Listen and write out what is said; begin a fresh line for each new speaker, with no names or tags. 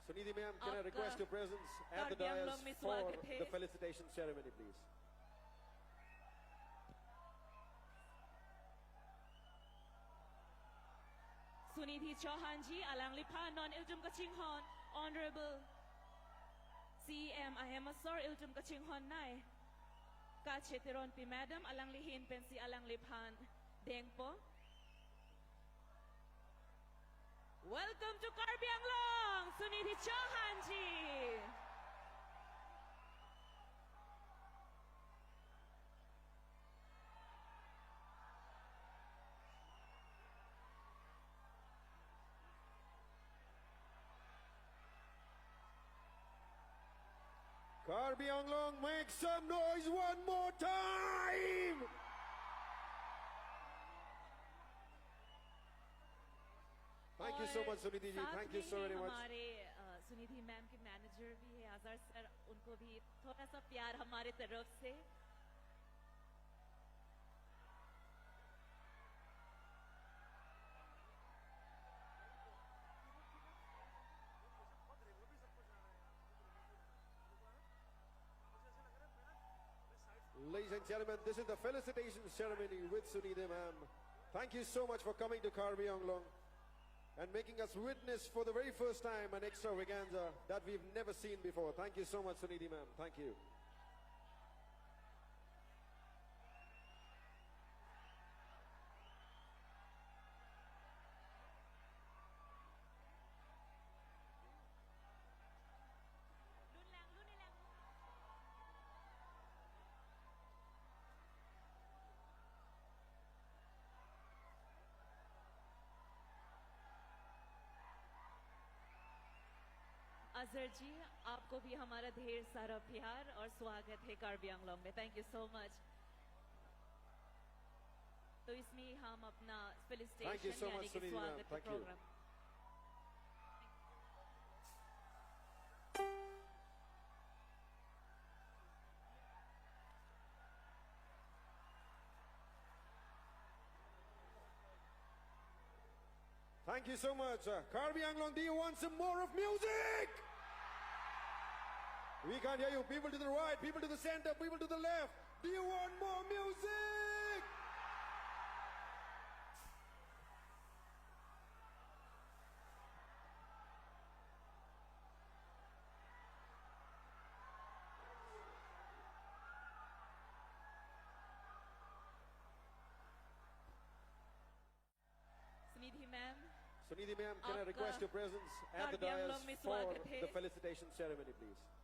Sunidhi ma'am, can I request your presence at the dais for the felicitation ceremony, please?
Sunidhi Chauhan ji, Alang Lipan, Non-Iltum Kachinghon, Honorable CEM Ahemasor Iltum Kachinghon Nai, Kachetiron Pi Madam, Alang Lihin Pensi Alang Lipan, Dengpo. Welcome to Karbi Anglong, Sunidhi Chauhan ji.
Karbi Anglong, make some noise one more time! Thank you so much, Sunidhi ji. Thank you so very much.
हमारे Sunidhi ma'am के manager भी है आज़ार sir, उनको भी थोड़ा सा प्यार हमारे तरफ से.
Ladies and gentlemen, this is the felicitation ceremony with Sunidhi ma'am. Thank you so much for coming to Karbi Anglong and making us witness for the very first time an extravaganza that we've never seen before. Thank you so much, Sunidhi ma'am. Thank you.
Azhar जी, आपको भी हमारा ढेर सारा प्यार और स्वागत है कार्बी आंगलोंग में. Thank you so much. तो इसमें हम अपना फेलिसिटेशन यानी कि स्वागत का programme.
Thank you so much. Karbi Anglong, do you want some more of music? We can't hear you. People to the right, people to the center, people to the left. Do you want more music?
Sunidhi ma'am.
Sunidhi ma'am, can I request your presence at the dais for the felicitation ceremony, please?